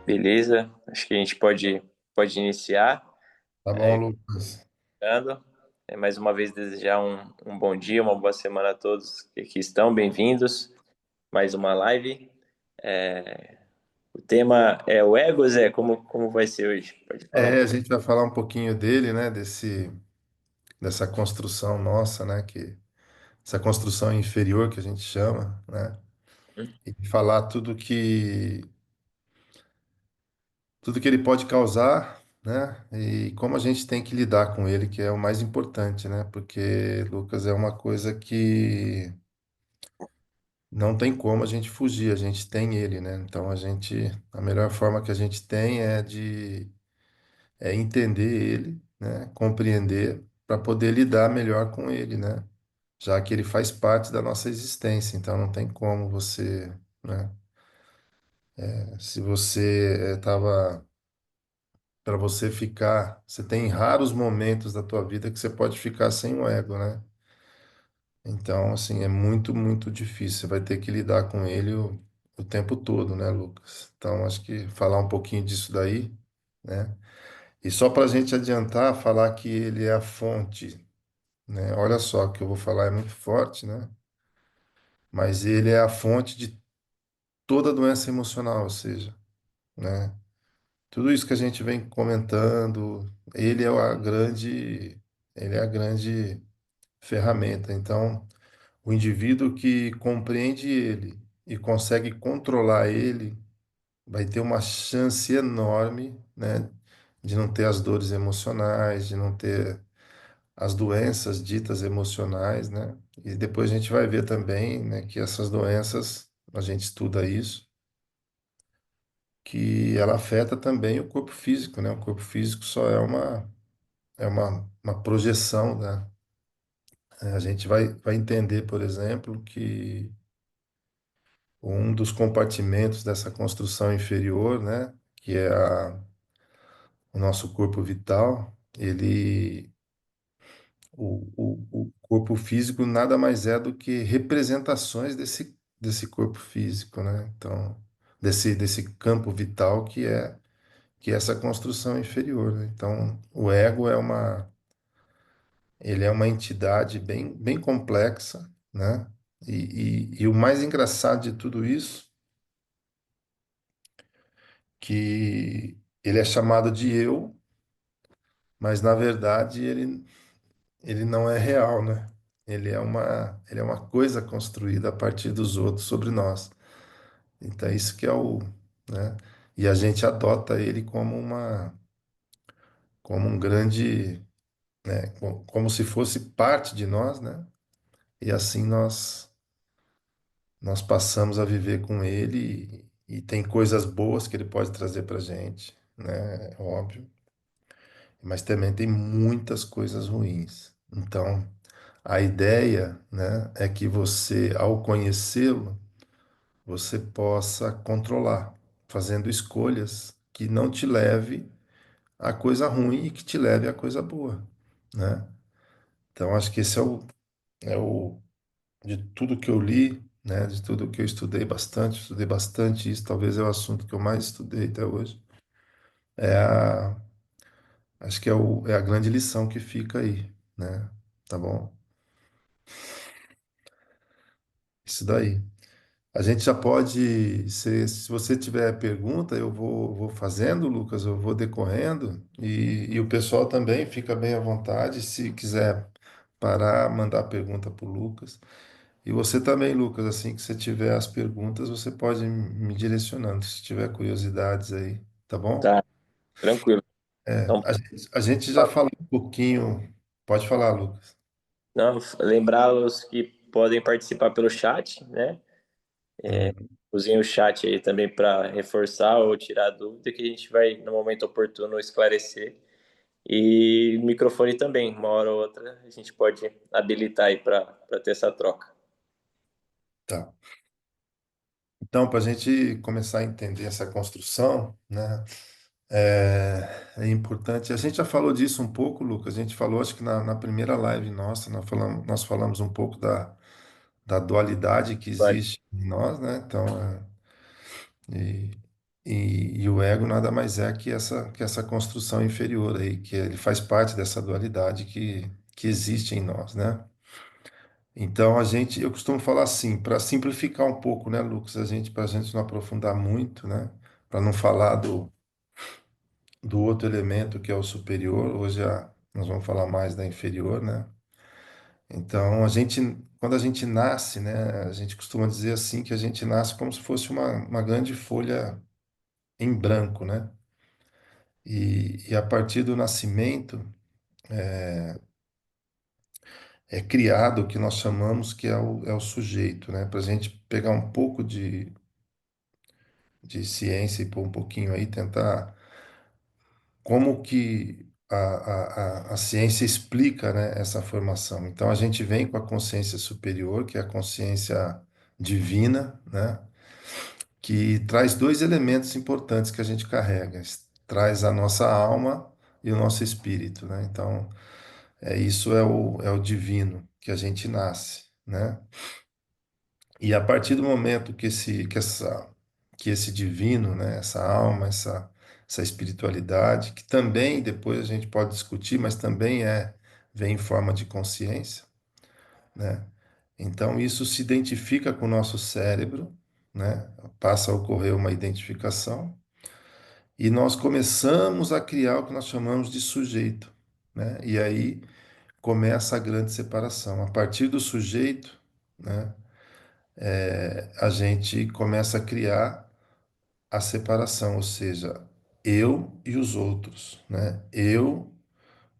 Beleza? Acho que a gente pode iniciar. Tá bom, Lucas? Dando. Mais uma vez desejar um bom dia, uma boa semana a todos que aqui estão, bem-vindos. Mais uma live. O tema é o ego, Zé, como vai ser hoje? Pode falar um A pouquinho. gente vai falar um pouquinho dele, né? Dessa construção nossa, né? Essa construção inferior que a gente chama, né? E falar tudo que ele pode causar, né? E como a gente tem que lidar com ele, que é o mais importante, né? Porque, Lucas, é uma coisa que não tem como a gente fugir, a gente tem ele, né? Então a melhor forma que a gente tem é entender ele, né? Compreender para poder lidar melhor com ele, né? Já que ele faz parte da nossa existência, então não tem como você, né? Se você estava para você ficar, você tem raros momentos da tua vida que você pode ficar sem o ego, né? Então, assim, é muito, muito difícil. Você vai ter que lidar com ele o tempo todo, né, Lucas? Então, acho que falar um pouquinho disso daí, né? E só para a gente adiantar, falar que ele é a fonte, né? Olha só, o que eu vou falar é muito forte, né? Mas ele é a fonte de toda doença emocional, ou seja, né? Tudo isso que a gente vem comentando, ele é a grande ferramenta. Então, o indivíduo que compreende ele e consegue controlar ele, vai ter uma chance enorme, né, de não ter as dores emocionais, de não ter as doenças ditas emocionais, né? E depois a gente vai ver também, né, que essas doenças, a gente estuda isso, que ela afeta também o corpo físico, né? O corpo físico só uma projeção, né? A gente vai entender, por exemplo, que um dos compartimentos dessa construção inferior, né, que é o nosso corpo vital, o corpo físico nada mais é do que representações desse corpo físico, né? Então, desse campo vital que é essa construção inferior, né? Então, o ego ele é uma entidade bem complexa, né? E o mais engraçado de tudo isso, que ele é chamado de eu, mas na verdade ele não é real, né? Ele é uma coisa construída a partir dos outros sobre nós. Então, isso que é né? E a gente adota ele como um grande, né? Como se fosse parte de nós, né? E assim nós passamos a viver com ele e tem coisas boas que ele pode trazer para gente, né? É óbvio, mas também tem muitas coisas ruins. Então, a ideia, né, é que você, ao conhecê-lo, você possa controlar, fazendo escolhas que não te leve à coisa ruim e que te leve à coisa boa, né? Então, acho que esse é o de tudo que eu li, né, de tudo que eu estudei bastante isso, talvez é o assunto que eu mais estudei até hoje. É a, acho que é a grande lição que fica aí, né? Tá bom? Isso daí. A gente já pode, se você tiver pergunta, vou fazendo, Lucas, eu vou decorrendo, e o pessoal também fica bem à vontade, se quiser parar, mandar pergunta para o Lucas. E você também, Lucas, assim que você tiver as perguntas, você pode me direcionando, se tiver curiosidades aí, tá bom? Tá, tranquilo. Então, A gente já falou um pouquinho, pode falar, Lucas. não, lembrá-los que podem participar pelo chat, né? Hum, Usem o chat aí também para reforçar ou tirar dúvida que a gente vai, no momento oportuno, esclarecer. E microfone também, uma hora ou outra, a gente pode habilitar aí para ter essa troca. tá. Então, para a gente começar a entender essa construção, né? É importante. A gente já falou disso um pouco, Lucas. A gente falou, acho que na primeira live nossa, nós falamos um pouco da dualidade que Vale. existe em nós, né? Então, E o ego nada mais é que essa construção inferior aí, que ele faz parte dessa dualidade que existe em nós, né? Então eu costumo falar assim, para simplificar um pouco, né, Lucas, para a gente não aprofundar muito, né, para não falar do outro elemento que é o superior, nós vamos falar mais da inferior, né? Então quando a gente nasce, né, a gente costuma dizer assim que a gente nasce como se fosse uma grande folha em branco, né? E a partir do nascimento é criado o que nós chamamos que é o sujeito, né? Para a gente pegar um pouco de ciência e pôr um pouquinho aí, tentar como que a ciência explica, né, essa formação. Então, a gente vem com a consciência superior, que é a consciência divina, né, que traz dois elementos importantes que a gente carrega. Traz a nossa alma e o nosso espírito, né? Então, isso é o divino que a gente nasce, né? E a partir do momento que esse divino, né, essa alma, essa espiritualidade, que também depois a gente pode discutir, mas também vem em forma de consciência, né? Então isso se identifica com o nosso cérebro, né? Passa a ocorrer uma identificação e nós começamos a criar o que nós chamamos de sujeito, né? E aí começa a grande separação. A partir do sujeito, né? A gente começa a criar a separação, ou seja, eu e os outros, né? Eu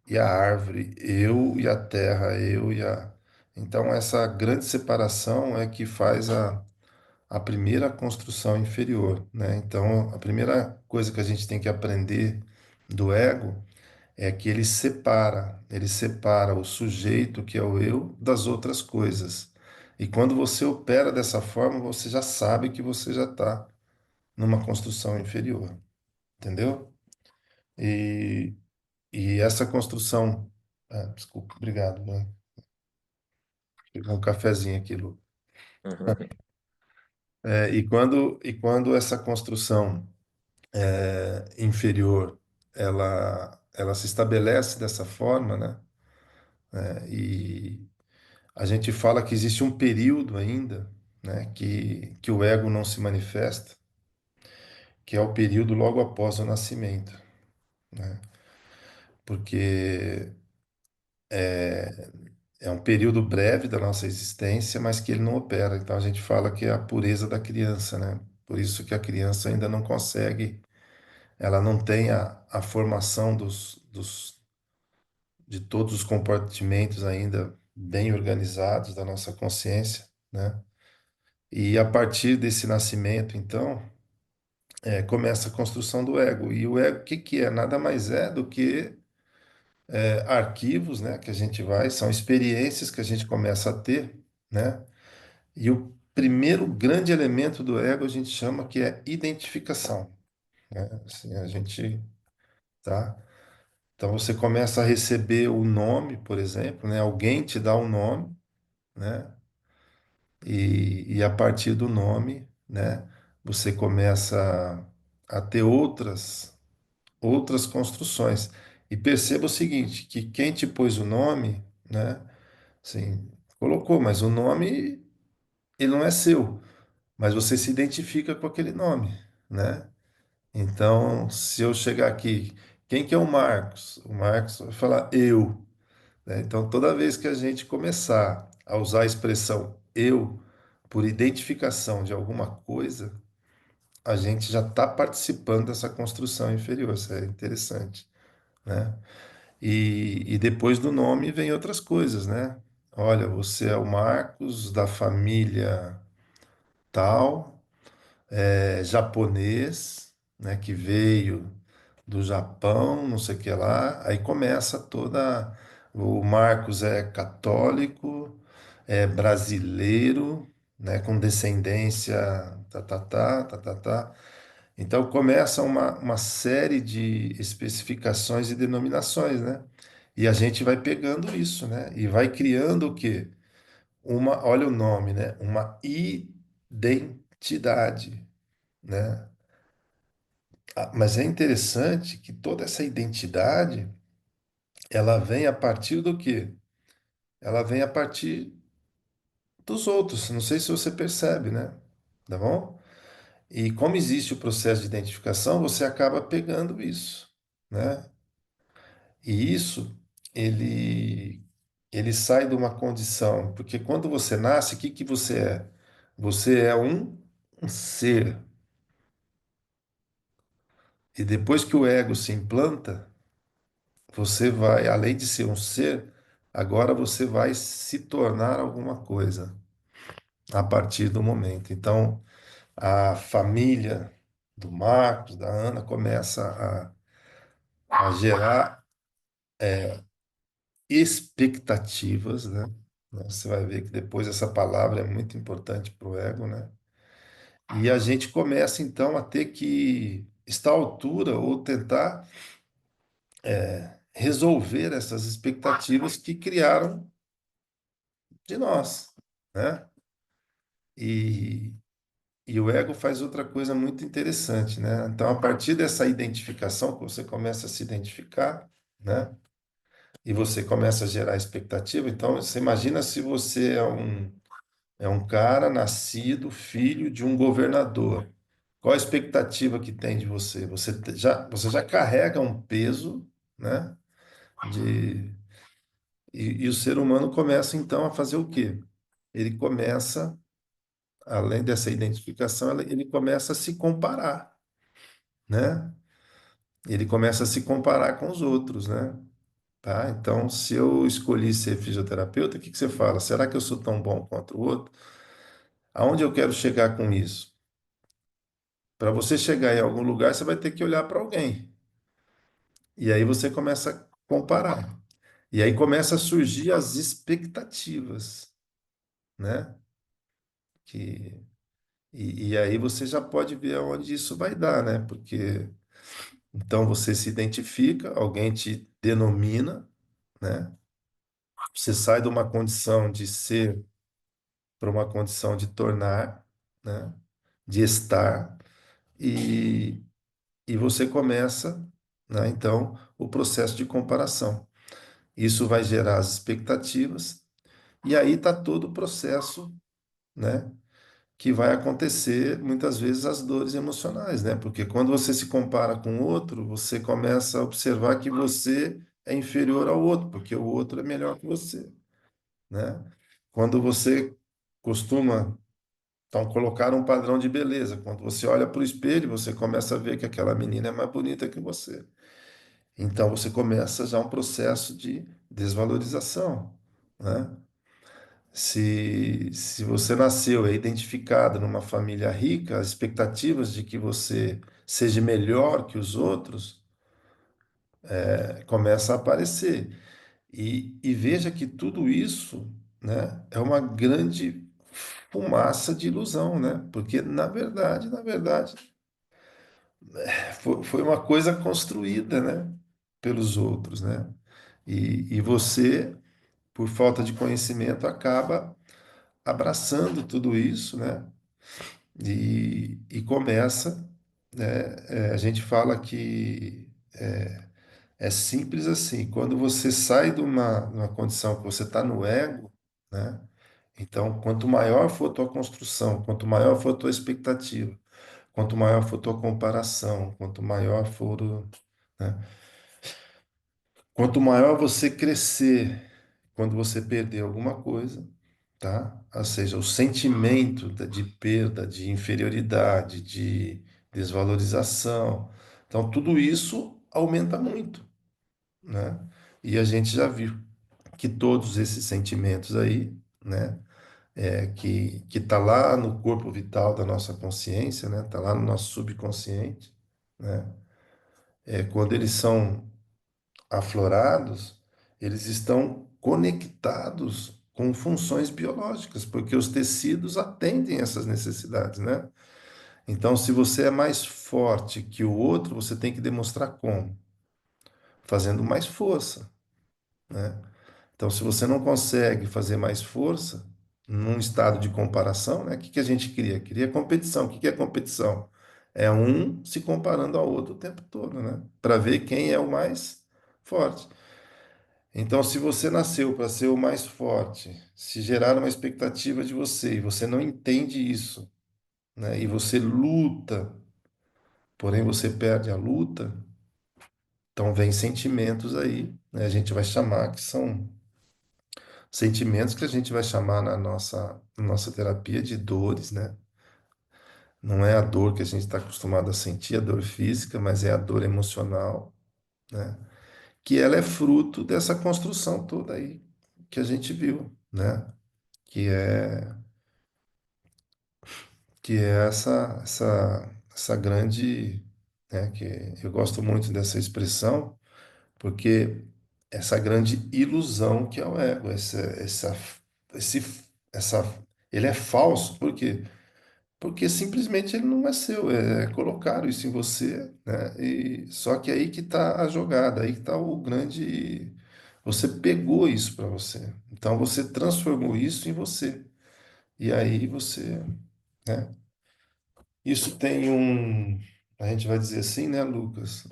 e a árvore, eu e a terra, eu e a. Então, essa grande separação é que faz a primeira construção inferior, né? Então, a primeira coisa que a gente tem que aprender do ego é que ele separa o sujeito, que é o eu, das outras coisas. E quando você opera dessa forma, você já sabe que você já está numa construção inferior, entendeu? E, e essa construção. Ah, desculpa, obrigado, né? Pegou um cafezinho aqui, Lu. Uhum. E quando essa construção inferior ela se estabelece dessa forma, né? E a gente fala que existe um período ainda, né, que o ego não se manifesta, que é o período logo após o nascimento, né? Porque é um período breve da nossa existência, mas que ele não opera. Então a gente fala que é a pureza da criança, né? Por isso que a criança ainda não consegue, ela não tem a formação de todos os compartimentos ainda bem organizados da nossa consciência, né? E a partir desse nascimento, então, começa a construção do ego. E o ego, o que que é? Nada mais é do que arquivos, né, que a gente vai, são experiências que a gente começa a ter, né? E o primeiro grande elemento do ego a gente chama que é identificação, né? Assim, a gente, tá? Então você começa a receber o nome, por exemplo, né? Alguém te dá um nome, né? E a partir do nome, né? Você começa a ter outras construções. E perceba o seguinte, que quem te pôs o nome, né? Assim, colocou, mas o nome ele não é seu, mas você se identifica com aquele nome, né? Então, se eu chegar aqui, quem que é o Marcos? O Marcos vai falar eu, né? Então, toda vez que a gente começar a usar a expressão eu por identificação de alguma coisa, a gente já está participando dessa construção inferior. Isso é interessante, né? E depois do nome vem outras coisas, né? Olha, você é o Marcos da família tal, japonês, né, que veio do Japão, não sei o que lá. Aí começa toda. O Marcos é católico, é brasileiro, né, com descendência, tá, tá, tá, tá, tá, tá. Então começa uma série de especificações e denominações, né? E a gente vai pegando isso, né? E vai criando o quê? Olha o nome, né? Uma identidade, né? Mas é interessante que toda essa identidade, ela vem a partir do quê? Ela vem a partir dos outros. Não sei se você percebe, né? Tá bom? E como existe o processo de identificação, você acaba pegando isso, né? E isso, ele, ele sai de uma condição, porque quando você nasce, o que que você é? Você é um ser. E depois que o ego se implanta, você vai, além de ser um ser, agora você vai se tornar alguma coisa a partir do momento. Então, a família do Marcos, da Ana, começa a gerar expectativas, né? Você vai ver que depois essa palavra é muito importante para o ego, né? E a gente começa então a ter que estar à altura ou tentar resolver essas expectativas que criaram de nós, né? E, e o ego faz outra coisa muito interessante, né? Então, a partir dessa identificação, que você começa a se identificar, né? E você começa a gerar expectativa. Então, você imagina se você é um cara nascido filho de um governador. Qual a expectativa que tem de você? Você já carrega um peso, né? De, e o ser humano começa então a fazer o quê? Ele começa, além dessa identificação, ele começa a se comparar, né? Ele começa a se comparar com os outros, né? Tá? Então, se eu escolhi ser fisioterapeuta, o que que você fala? Será que eu sou tão bom quanto o outro? Aonde eu quero chegar com isso? Para você chegar em algum lugar, você vai ter que olhar para alguém. E aí você começa a comparar. E aí começa a surgir as expectativas, né? Que, e aí você já pode ver aonde isso vai dar, né? Porque então você se identifica, alguém te denomina, né? Você sai de uma condição de ser para uma condição de tornar, né? De estar, e, e você começa, né? Então, o processo de comparação. Isso vai gerar as expectativas, e aí está todo o processo, né? Que vai acontecer muitas vezes as dores emocionais, né? Porque quando você se compara com o outro, você começa a observar que você é inferior ao outro, porque o outro é melhor que você, né? Quando você costuma, então, colocar um padrão de beleza, quando você olha para o espelho, você começa a ver que aquela menina é mais bonita que você. Então, você começa já um processo de desvalorização, né? Se você nasceu, é identificado numa família rica, as expectativas de que você seja melhor que os outros começam a aparecer. E veja que tudo isso, né, é uma grande fumaça de ilusão, né? Porque, na verdade, foi uma coisa construída, né, pelos outros, né? E você, por falta de conhecimento, acaba abraçando tudo isso, né? E começa, né? A gente fala que é simples assim. Quando você sai de uma condição que você está no ego, né? Então, quanto maior for a tua construção, quanto maior for a tua expectativa, quanto maior for a tua comparação, quanto maior for né? Quanto maior você crescer quando você perder alguma coisa, tá? Ou seja, o sentimento de perda, de inferioridade, de desvalorização. Então, tudo isso aumenta muito, né? E a gente já viu que todos esses sentimentos aí, né, que tá lá no corpo vital da nossa consciência, né, tá lá no nosso subconsciente, né, quando eles são aflorados, eles estão conectados com funções biológicas, porque os tecidos atendem essas necessidades, né? Então, se você é mais forte que o outro, você tem que demonstrar como? Fazendo mais força, né? Então, se você não consegue fazer mais força, num estado de comparação, né? O que que a gente cria? Cria competição. O que que é competição? É um se comparando ao outro o tempo todo, né? Para ver quem é o mais forte. Então, se você nasceu para ser o mais forte, se gerar uma expectativa de você e você não entende isso, né? E você luta, porém você perde a luta, então vem sentimentos aí, né? A gente vai chamar que são sentimentos que a gente vai chamar na nossa terapia de dores, né? Não é a dor que a gente está acostumado a sentir, a dor física, mas é a dor emocional, né? Que ela é fruto dessa construção toda aí que a gente viu, né? Que é que é essa grande, né? Que eu gosto muito dessa expressão, porque essa grande ilusão que é o ego, esse, essa, ele é falso, por quê? Porque simplesmente ele não é seu, colocaram isso em você, né? E só que aí que está a jogada, aí que está o grande. Você pegou isso para você, então você transformou isso em você. E aí você, né? Isso tem um, a gente vai dizer assim, né, Lucas?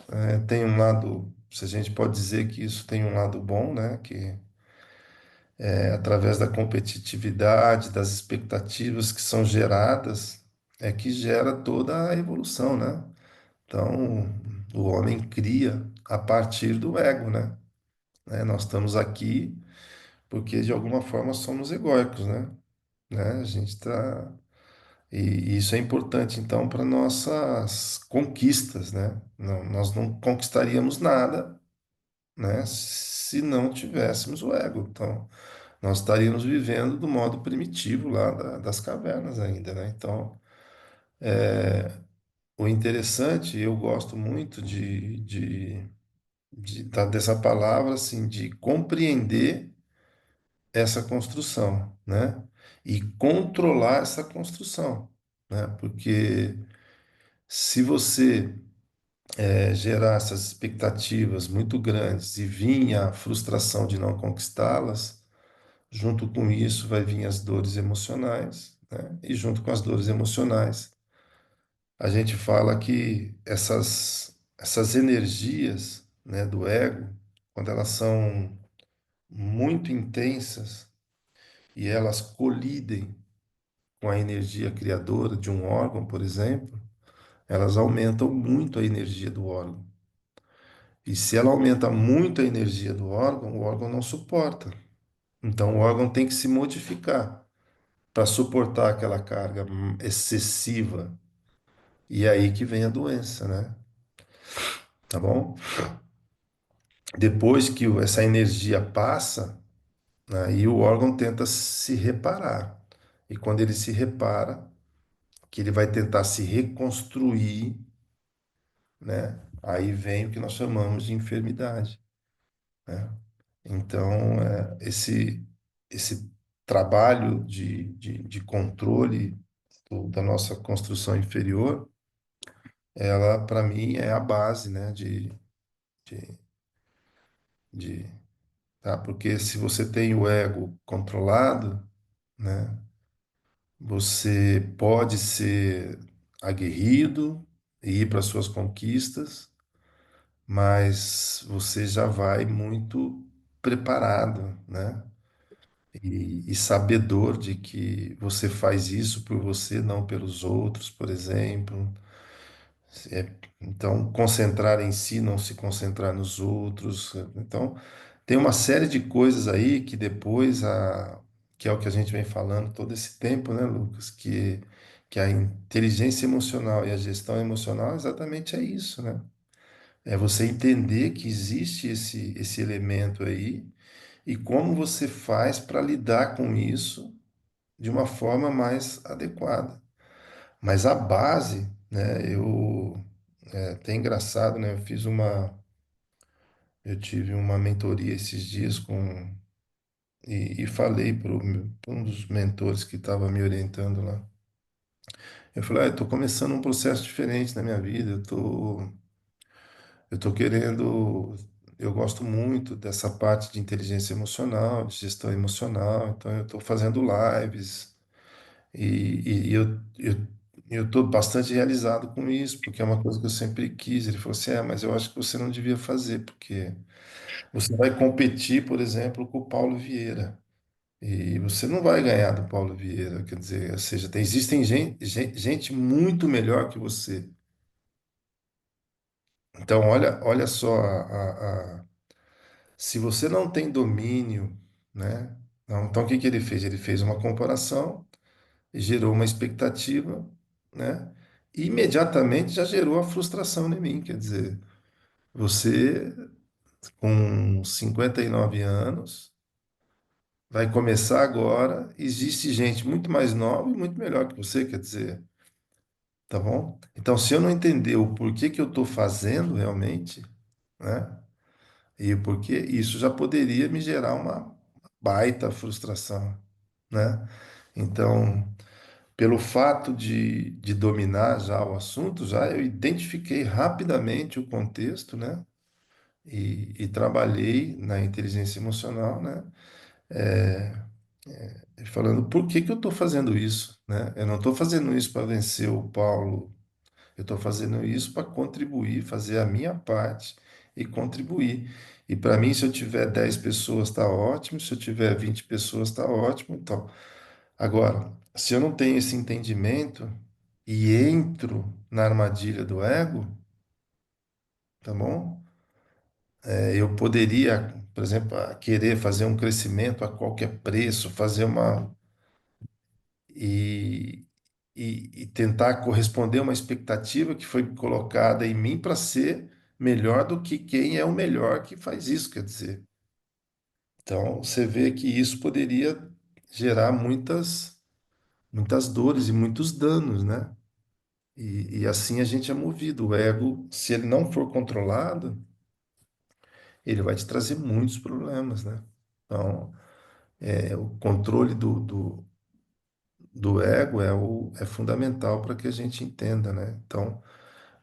Tem um lado, se a gente pode dizer que isso tem um lado bom, né? Que através da competitividade, das expectativas que são geradas, é que gera toda a evolução, né? Então, o homem cria a partir do ego, né? Nós estamos aqui porque de alguma forma somos egóicos, né? A gente está e isso é importante então para nossas conquistas, né? Nós não conquistaríamos nada, né? Se não tivéssemos o ego. Então, nós estaríamos vivendo do modo primitivo lá das cavernas ainda, né? Então, o interessante, eu gosto muito dessa palavra, assim, de compreender essa construção, né? E controlar essa construção, né? Porque se você gerar essas expectativas muito grandes e vir a frustração de não conquistá-las, junto com isso vai vir as dores emocionais, né? E junto com as dores emocionais, a gente fala que essas energias, né, do ego, quando elas são muito intensas e elas colidem com a energia criadora de um órgão, por exemplo, elas aumentam muito a energia do órgão. E se ela aumenta muito a energia do órgão, o órgão não suporta. Então, o órgão tem que se modificar para suportar aquela carga excessiva. E é aí que vem a doença, né? Tá bom? Depois que essa energia passa, aí o órgão tenta se reparar. E quando ele se repara, que ele vai tentar se reconstruir, né? Aí vem o que nós chamamos de enfermidade, né? Então, esse trabalho de controle da nossa construção inferior, ela, para mim, é a base, né? De, de, tá? Porque se você tem o ego controlado, né? Você pode ser aguerrido e ir para suas conquistas, mas você já vai muito preparado, né? E sabedor de que você faz isso por você, não pelos outros, por exemplo. Então, concentrar em si, não se concentrar nos outros. Então, tem uma série de coisas aí que depois, que é o que a gente vem falando todo esse tempo, né, Lucas? Que a inteligência emocional e a gestão emocional exatamente é isso, né? É você entender que existe esse elemento aí e como você faz para lidar com isso de uma forma mais adequada. Mas a base, né, é até engraçado, né, eu tive uma mentoria esses dias e falei para um dos mentores que estava me orientando lá. Eu falei, eu estou começando um processo diferente na minha vida, eu tô querendo, eu gosto muito dessa parte de inteligência emocional, de gestão emocional, então eu estou fazendo lives e eu estou bastante realizado com isso, porque é uma coisa que eu sempre quis. Ele falou assim: mas eu acho que você não devia fazer, porque você vai competir, por exemplo, com o Paulo Vieira. E você não vai ganhar do Paulo Vieira, quer dizer, ou seja, existem gente muito melhor que você. Então, olha só, se você não tem domínio, né? Então, o que que ele fez? Ele fez uma comparação, gerou uma expectativa, né? E imediatamente já gerou a frustração em mim. Quer dizer, você com 59 anos vai começar agora, existe gente muito mais nova e muito melhor que você, quer dizer, tá bom? Então, se eu não entender o porquê que eu estou fazendo realmente, né? E o porquê, isso já poderia me gerar uma baita frustração, né? Então, pelo fato de dominar já o assunto, já eu identifiquei rapidamente o contexto, né? E trabalhei na inteligência emocional, né? Falando por que que eu estou fazendo isso, né? Eu não estou fazendo isso para vencer o Paulo, eu estou fazendo isso para contribuir, fazer a minha parte e contribuir. E para mim, se eu tiver 10 pessoas, está ótimo, se eu tiver 20 pessoas, está ótimo. Então, agora, se eu não tenho esse entendimento e entro na armadilha do ego, tá bom? Eu poderia, por exemplo, querer fazer um crescimento a qualquer preço, fazer uma e, e tentar corresponder a uma expectativa que foi colocada em mim para ser melhor do que quem é o melhor que faz isso, quer dizer. Então, você vê que isso poderia gerar muitas dores e muitos danos, né? E assim a gente é movido. O ego, se ele não for controlado, ele vai te trazer muitos problemas, né? Então, o controle do ego é fundamental para que a gente entenda, né? Então,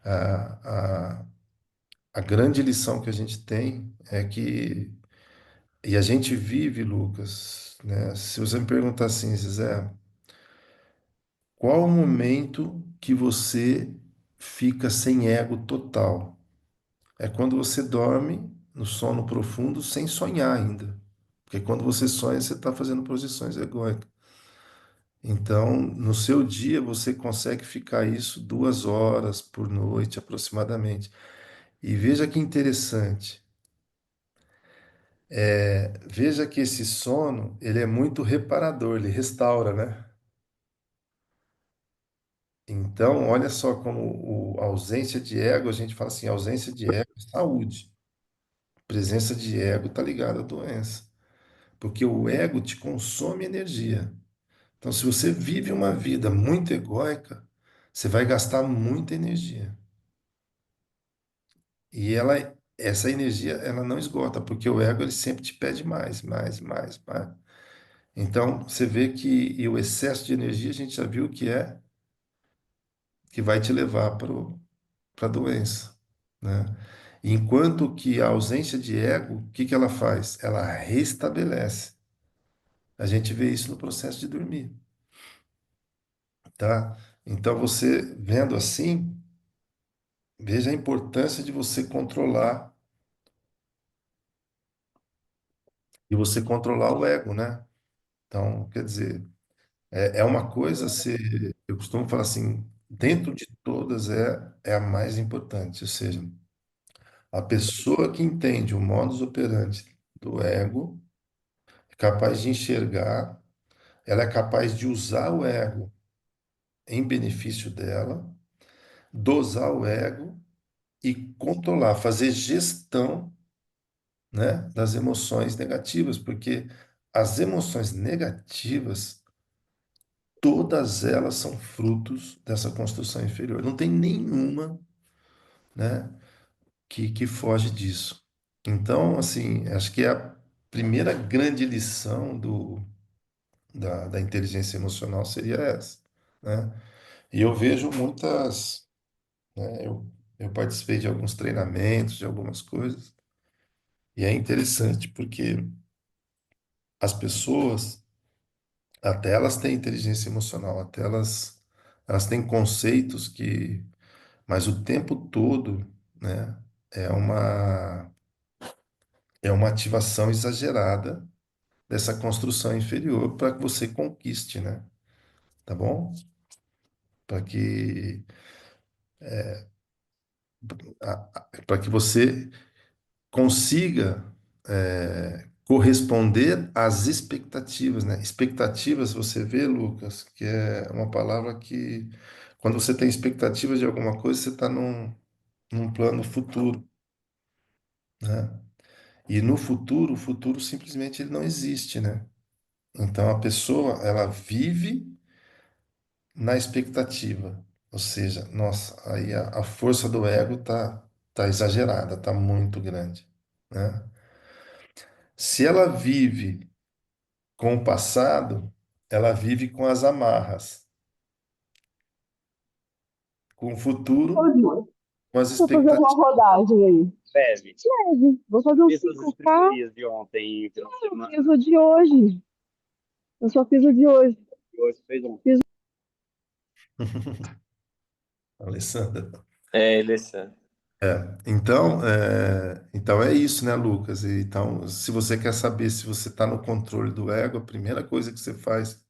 a, a, a grande lição que a gente tem é que, e a gente vive, Lucas, né? Se você me perguntar assim, Zé, qual o momento que você fica sem ego total? É quando você dorme no sono profundo sem sonhar ainda. Porque quando você sonha, você está fazendo projeções egóicas. Então, no seu dia, você consegue ficar isso 2 horas por noite, aproximadamente. E veja que interessante. Veja que esse sono, ele é muito reparador, ele restaura, né? Então, olha só como a ausência de ego, a gente fala assim, ausência de ego, é saúde. Presença de ego está ligada à doença. Porque o ego te consome energia. Então, se você vive uma vida muito egóica, você vai gastar muita energia. E essa energia, ela não esgota, porque o ego ele sempre te pede mais, mais, mais, mais. Então, você vê que e o excesso de energia, a gente já viu que vai te levar para a doença, né? Enquanto que a ausência de ego, o que que ela faz? Ela restabelece. A gente vê isso no processo de dormir, tá? Então, você vendo assim, veja a importância de você controlar e você controlar o ego, né? Então, quer dizer, é uma coisa ser, eu costumo falar assim, dentro de todas é a mais importante, ou seja, a pessoa que entende o modus operandi do ego é capaz de enxergar, ela é capaz de usar o ego em benefício dela, dosar o ego e controlar, fazer gestão, né, das emoções negativas, porque as emoções negativas, todas elas são frutos dessa construção inferior. Não tem nenhuma, né, que foge disso. Então, assim, acho que a primeira grande lição da inteligência emocional seria essa, né? E eu vejo muitas, né, eu participei de alguns treinamentos, de algumas coisas, e é interessante porque as pessoas, até elas têm inteligência emocional, até elas elas têm conceitos que, mas o tempo todo, né, é uma, é uma ativação exagerada dessa construção inferior para que você conquiste, né? Tá bom? Para que, para que você consiga corresponder às expectativas, né? Expectativas, você vê, Lucas, que é uma palavra que, quando você tem expectativas de alguma coisa, você está num plano futuro, né? E no futuro, o futuro simplesmente ele não existe, né? Então a pessoa, ela vive na expectativa. Ou seja, nossa, aí a força do ego tá exagerada, tá muito grande, né? Se ela vive com o passado, ela vive com as amarras. Com o futuro, Hoje, com as vou fazer uma expectativas. rodagem aí. Leve. Leve. Vou fazer uns Fiz as 5K. inscrições de ontem, final de Eu semana. fiz o de hoje. Eu só fiz o de hoje. E hoje fez um. Fiz Alessandra. É, Alessandro. Então é isso, né, Lucas? Então, se você quer saber se você está no controle do ego, a primeira coisa que você faz,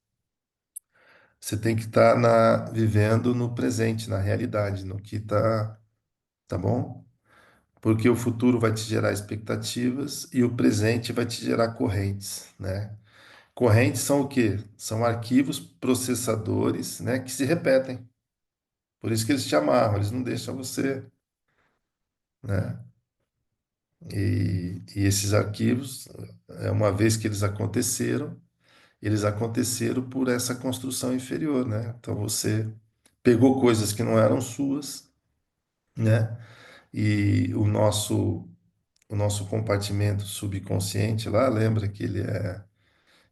você tem que estar vivendo no presente, na realidade, no que está, tá bom? Porque o futuro vai te gerar expectativas e o presente vai te gerar correntes, né? Correntes são o quê? São arquivos processadores, né, que se repetem. Por isso que eles te amarram, eles não deixam você, né? E esses arquivos, uma vez que eles aconteceram por essa construção inferior, né? Então você pegou coisas que não eram suas, né? E o nosso compartimento subconsciente lá, lembra que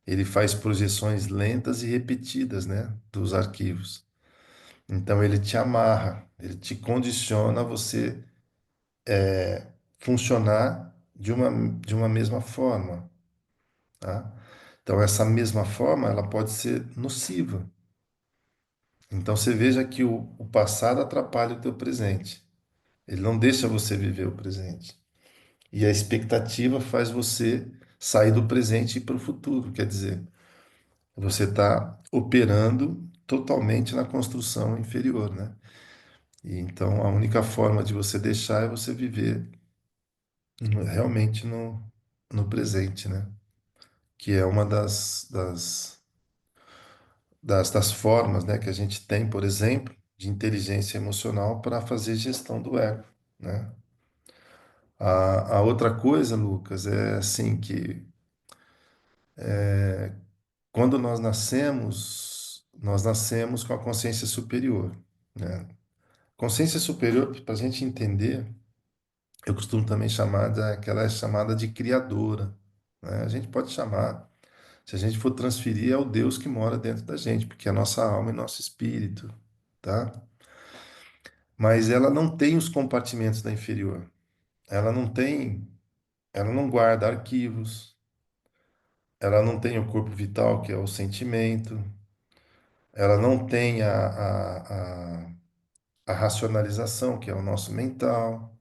ele faz projeções lentas e repetidas, né, dos arquivos. Então ele te amarra, ele te condiciona a você funcionar de uma mesma forma, tá? Então essa mesma forma, ela pode ser nociva. Então você veja que o passado atrapalha o teu presente. Ele não deixa você viver o presente. E a expectativa faz você sair do presente e ir para o futuro. Quer dizer, você está operando totalmente na construção inferior, né? E então a única forma de você deixar é você viver realmente no presente, né? Que é uma das formas, né, que a gente tem, por exemplo, de inteligência emocional para fazer gestão do ego, né? A outra coisa, Lucas, é assim que quando nós nascemos com a consciência superior, né? Consciência superior, para a gente entender, eu costumo também chamar que ela é chamada de criadora, né? A gente pode chamar, se a gente for transferir, é o Deus que mora dentro da gente, porque é a nossa alma e nosso espírito, tá? Mas ela não tem os compartimentos da inferior. Ela não guarda arquivos, ela não tem o corpo vital, que é o sentimento, ela não tem a racionalização, que é o nosso mental,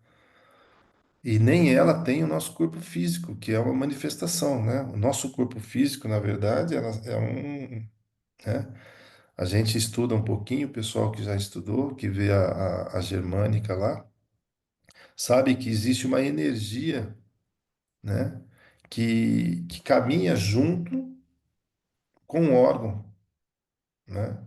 e nem ela tem o nosso corpo físico, que é uma manifestação, né? O nosso corpo físico, na verdade, né? A gente estuda um pouquinho, o pessoal que já estudou, que vê a germânica lá, sabe que existe uma energia, né? Que caminha junto com o órgão, né?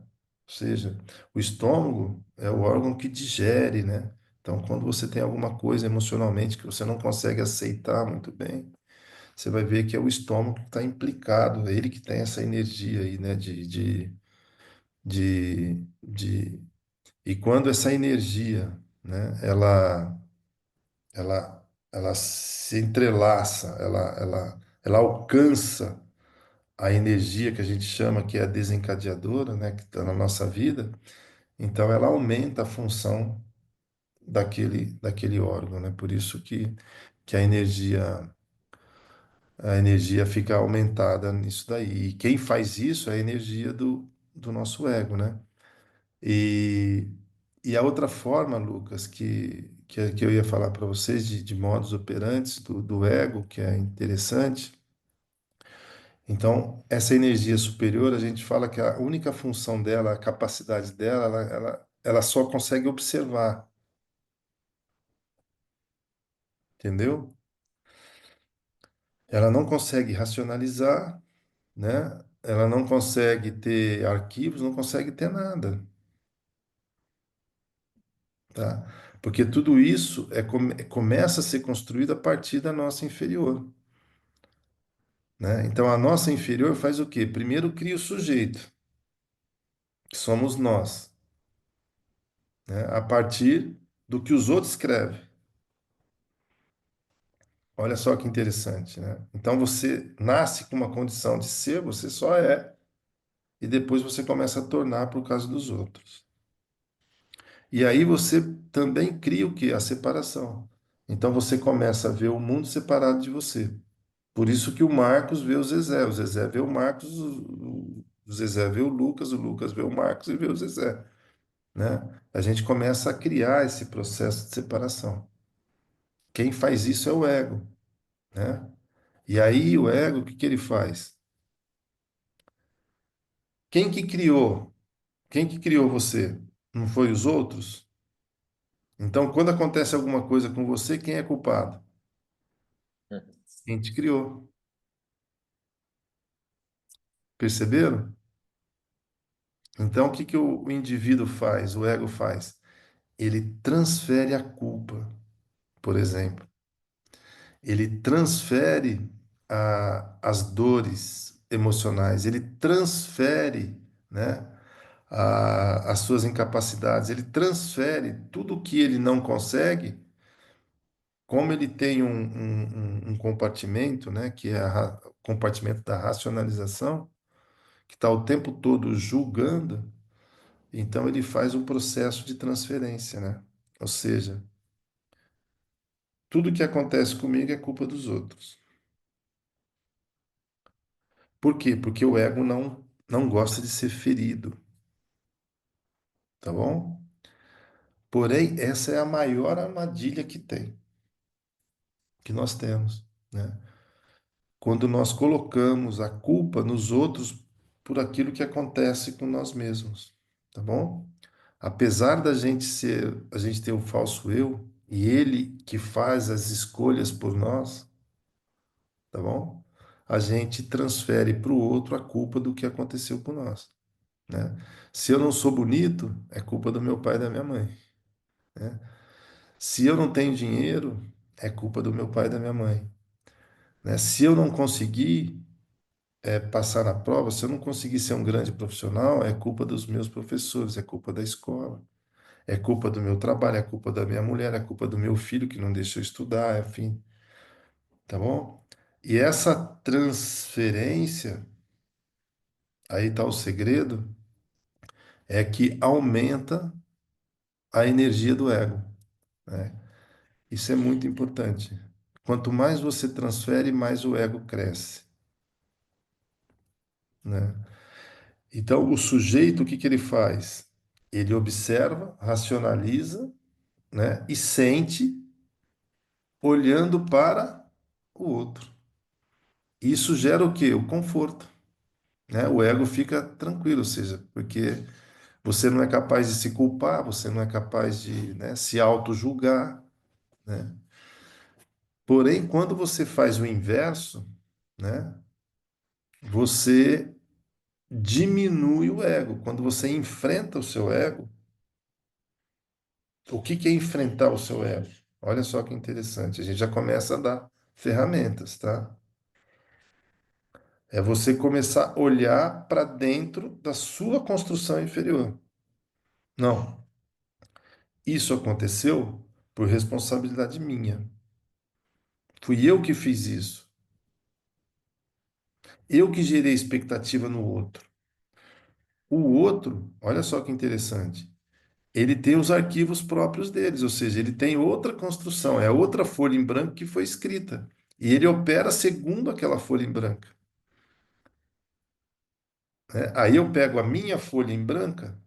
Ou seja, o estômago é o órgão que digere, né? Então, quando você tem alguma coisa emocionalmente que você não consegue aceitar muito bem, você vai ver que é o estômago que está implicado, é ele que tem essa energia aí, né? De. E quando essa energia, né? Ela se entrelaça, ela alcança a energia que a gente chama que é a desencadeadora, né? Que está na nossa vida. Então, ela aumenta a função daquele órgão, né? Por isso que a energia fica aumentada nisso daí. E quem faz isso é a energia do nosso ego, né? E, e a outra forma, Lucas, que eu ia falar para vocês de modus operantes do ego, que é interessante. Então, essa energia superior, a gente fala que a única função dela, a capacidade dela, ela só consegue observar, entendeu? Ela não consegue racionalizar, né? Ela não consegue ter arquivos, não consegue ter nada, tá? Porque tudo isso começa a ser construído a partir da nossa inferior, né? Então, a nossa inferior faz o quê? Primeiro cria o sujeito, que somos nós, né? A partir do que os outros escrevem. Olha só que interessante, né? Então você nasce com uma condição de ser, você só é, e depois você começa a tornar por causa dos outros. E aí você também cria o quê? A separação. Então você começa a ver o mundo separado de você. Por isso que o Marcos vê o Zezé vê o Marcos, o Zezé vê o Lucas vê o Marcos e vê o Zezé, né? A gente começa a criar esse processo de separação. Quem faz isso é o ego, né? E aí o ego, o que que ele faz? Quem que criou? Quem que criou você? Não foi os outros? Então, quando acontece alguma coisa com você, quem é culpado? Uhum. Quem te criou. Perceberam? Então, o que que o indivíduo faz, o ego faz? Ele transfere a culpa, por exemplo. Ele transfere as dores emocionais, ele transfere, né, as suas incapacidades, ele transfere tudo o que ele não consegue. Como ele tem um compartimento, né, que é o compartimento da racionalização, que está o tempo todo julgando, então ele faz um processo de transferência, né? Ou seja, tudo que acontece comigo é culpa dos outros. Por quê? Porque o ego não gosta de ser ferido, tá bom? Porém, essa é a maior armadilha que tem, que nós temos, né? Quando nós colocamos a culpa nos outros por aquilo que acontece com nós mesmos, tá bom? Apesar da gente ser, a gente ter o falso eu e ele que faz as escolhas por nós, tá bom? A gente transfere para o outro a culpa do que aconteceu com nós, né? Se eu não sou bonito, é culpa do meu pai e da minha mãe, né? Se eu não tenho dinheiro, é culpa do meu pai e da minha mãe, né? Se eu não conseguir passar na prova, se eu não conseguir ser um grande profissional, é culpa dos meus professores, é culpa da escola, é culpa do meu trabalho, é culpa da minha mulher, é culpa do meu filho que não deixou eu estudar, enfim, tá bom? E essa transferência, aí está o segredo, é que aumenta a energia do ego, né? Isso é muito importante. Quanto mais você transfere, mais o ego cresce, né? Então, o sujeito, o que que ele faz? Ele observa, racionaliza, né? E sente olhando para o outro. Isso gera o quê? O conforto, né? O ego fica tranquilo, ou seja, porque você não é capaz de se culpar, você não é capaz de, né, se auto-julgar, né? Porém, quando você faz o inverso, né, você diminui o ego. Quando você enfrenta o seu ego, o que que é enfrentar o seu ego? Olha só que interessante, a gente já começa a dar ferramentas, tá? É você começar a olhar para dentro da sua construção inferior. Não, isso aconteceu por responsabilidade minha. Fui eu que fiz isso. Eu que gerei expectativa no outro. O outro, olha só que interessante, ele tem os arquivos próprios deles, ou seja, ele tem outra construção, é outra folha em branco que foi escrita. E ele opera segundo aquela folha em branca, né? Aí eu pego a minha folha em branca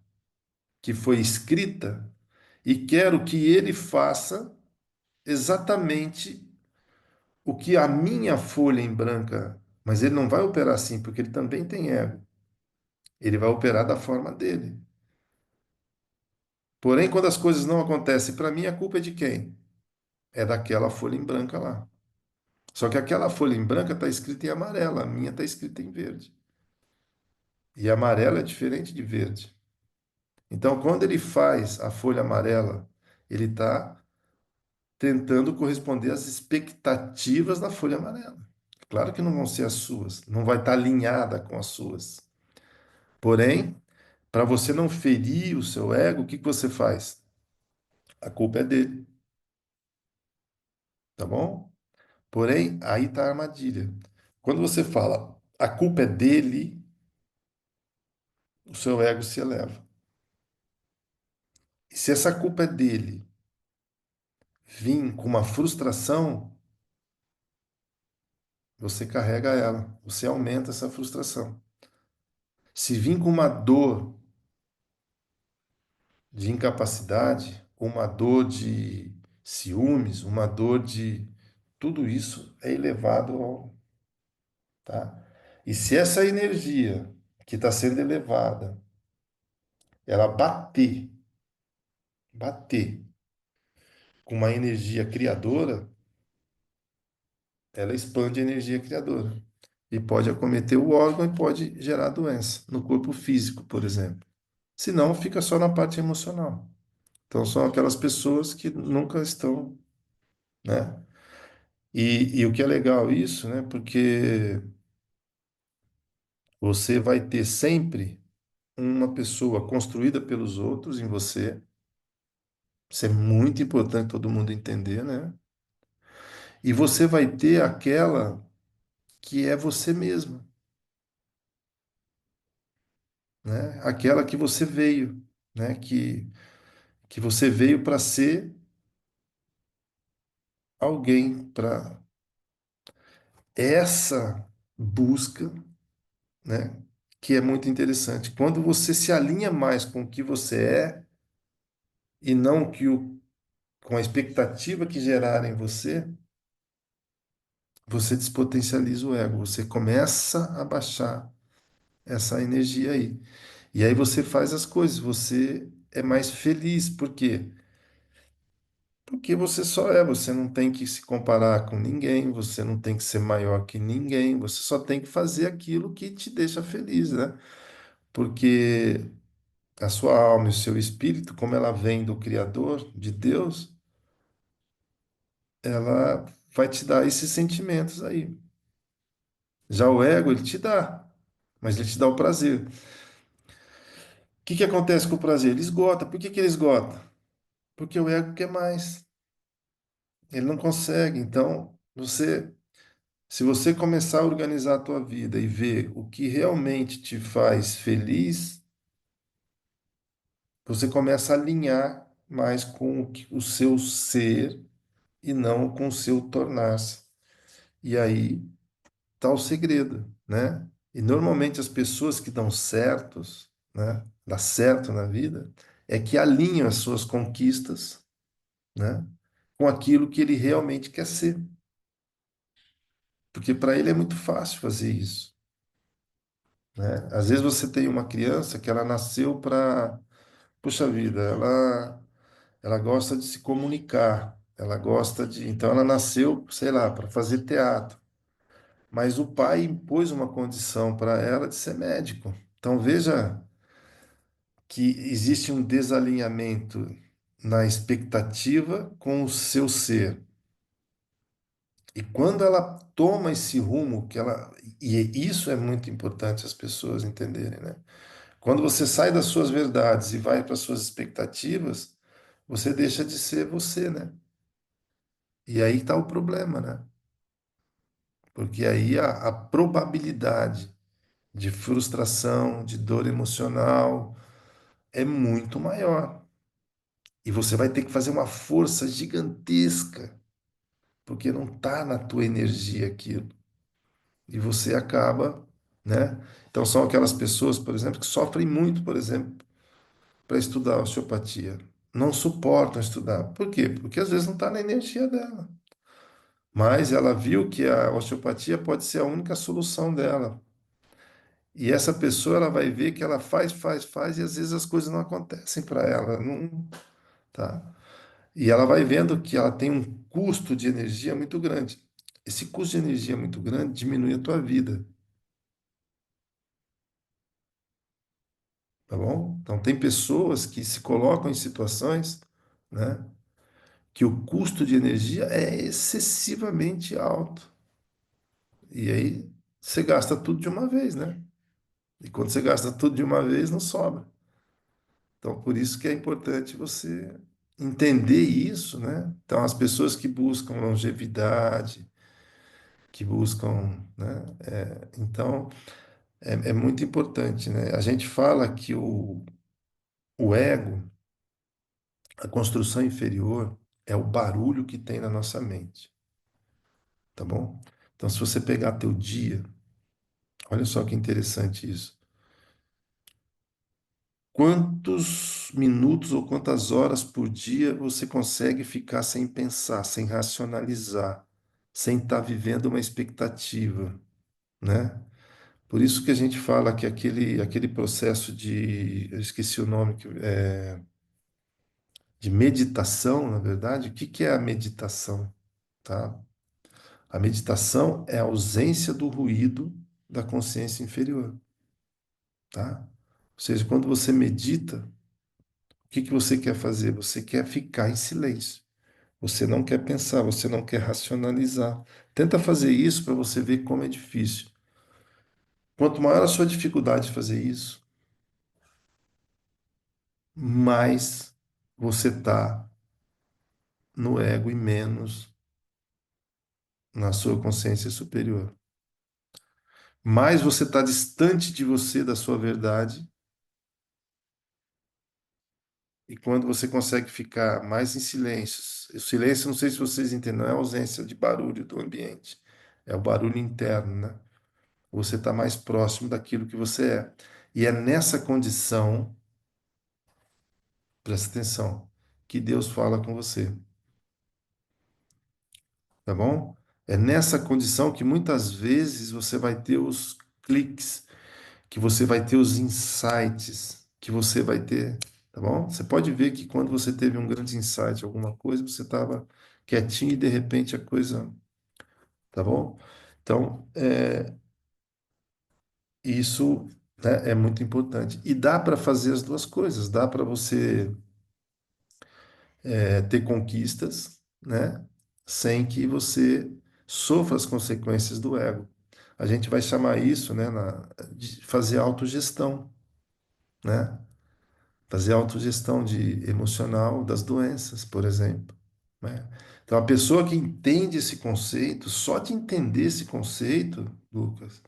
que foi escrita e quero que ele faça exatamente o que a minha folha em branca, mas ele não vai operar assim, porque ele também tem ego. Ele vai operar da forma dele. Porém, quando as coisas não acontecem para mim, a culpa é de quem? É daquela folha em branca lá. Só que aquela folha em branca está escrita em amarela, a minha está escrita em verde. E amarela é diferente de verde. Então, quando ele faz a folha amarela, ele está tentando corresponder às expectativas da folha amarela. Claro que não vão ser as suas, não vai estar alinhada com as suas. Porém, para você não ferir o seu ego, o que que você faz? A culpa é dele, tá bom? Porém, aí está a armadilha. Quando você fala a culpa é dele, o seu ego se eleva. E se essa culpa é dele vir com uma frustração, você carrega ela, você aumenta essa frustração. Se vir com uma dor de incapacidade, uma dor de ciúmes, uma dor de. Tudo isso é elevado ao. Tá? E se essa energia que está sendo elevada, ela bater com uma energia criadora, ela expande a energia criadora. E pode acometer o órgão e pode gerar doença no corpo físico, por exemplo. Se não, fica só na parte emocional. Então, são aquelas pessoas que nunca estão, né? E o que é legal isso, né? Porque você vai ter sempre uma pessoa construída pelos outros em você. Isso é muito importante todo mundo entender, né? E você vai ter aquela que é você mesma, né? Aquela que você veio, né? Que você veio para ser alguém, para essa busca, né? Que é muito interessante. Quando você se alinha mais com o que você é e não com a expectativa que geraram em você, você despotencializa o ego, você começa a baixar essa energia aí. E aí você faz as coisas, você é mais feliz. Por quê? Porque você só é, você não tem que se comparar com ninguém, você não tem que ser maior que ninguém, você só tem que fazer aquilo que te deixa feliz, né? Porque a sua alma e o seu espírito, como ela vem do Criador, de Deus, ela vai te dar esses sentimentos aí. Já o ego, ele te dá, mas ele te dá o prazer. O que que acontece com o prazer? Ele esgota. Por que que ele esgota? Porque o ego quer mais. Ele não consegue. Então, se você começar a organizar a tua vida e ver o que realmente te faz feliz, você começa a alinhar mais com o seu ser e não com o seu tornar-se. E aí está o segredo, né? E normalmente as pessoas que dão certos, né, dá certo na vida, é que alinham as suas conquistas, né, com aquilo que ele realmente quer ser. Porque para ele é muito fácil fazer isso, né? Às vezes você tem uma criança que ela nasceu para, puxa vida, ela gosta de se comunicar, ela gosta de, então ela nasceu, sei lá, para fazer teatro. Mas o pai impôs uma condição para ela de ser médico. Então veja que existe um desalinhamento na expectativa com o seu ser. E quando ela toma esse rumo, e isso é muito importante as pessoas entenderem, né? Quando você sai das suas verdades e vai para as suas expectativas, você deixa de ser você, né? E aí está o problema, né? Porque aí a probabilidade de frustração, de dor emocional é muito maior. E você vai ter que fazer uma força gigantesca, porque não está na tua energia aquilo. E você acaba, né? Então são aquelas pessoas, por exemplo, que sofrem muito, por exemplo, para estudar osteopatia. Não suportam estudar. Por quê? Porque às vezes não está na energia dela. Mas ela viu que a osteopatia pode ser a única solução dela. E essa pessoa ela vai ver que ela faz, e às vezes as coisas não acontecem para ela. Não, tá? E ela vai vendo que ela tem um custo de energia muito grande. Esse custo de energia muito grande diminui a tua vida, tá bom? Então tem pessoas que se colocam em situações, né, que o custo de energia é excessivamente alto. E aí você gasta tudo de uma vez, né? E quando você gasta tudo de uma vez, não sobra. Então, por isso que é importante você entender isso, né? Então, as pessoas que buscam longevidade, que buscam, né? Então, é muito importante, né? A gente fala que o ego, a construção inferior, é o barulho que tem na nossa mente, tá bom? Então, se você pegar teu dia, olha só que interessante isso. Quantos minutos ou quantas horas por dia você consegue ficar sem pensar, sem racionalizar, sem estar vivendo uma expectativa, né? Por isso que a gente fala que aquele processo eu esqueci o nome, de meditação, na verdade, o que que é a meditação, tá? A meditação é a ausência do ruído da consciência inferior, tá? Ou seja, quando você medita, o que que você quer fazer? Você quer ficar em silêncio. Você não quer pensar, você não quer racionalizar. Tenta fazer isso para você ver como é difícil. Quanto maior a sua dificuldade de fazer isso, mais você está no ego e menos na sua consciência superior. Mais você está distante de você, da sua verdade, e quando você consegue ficar mais em silêncio. O silêncio, não sei se vocês entendem, não é a ausência de barulho do ambiente, é o barulho interno, né? Você está mais próximo daquilo que você é. E é nessa condição, presta atenção, que Deus fala com você, tá bom? É nessa condição que muitas vezes você vai ter os cliques, que você vai ter os insights, que você vai ter, tá bom? Você pode ver que quando você teve um grande insight, alguma coisa, você estava quietinho e de repente a coisa, tá bom? Então, isso, né, é muito importante. E dá para fazer as duas coisas, dá para você ter conquistas, né? Sem que você sofra as consequências do ego. A gente vai chamar isso, né, de fazer autogestão, né? Fazer autogestão de emocional das doenças, por exemplo, né? Então, a pessoa que entende esse conceito, só de entender esse conceito, Lucas,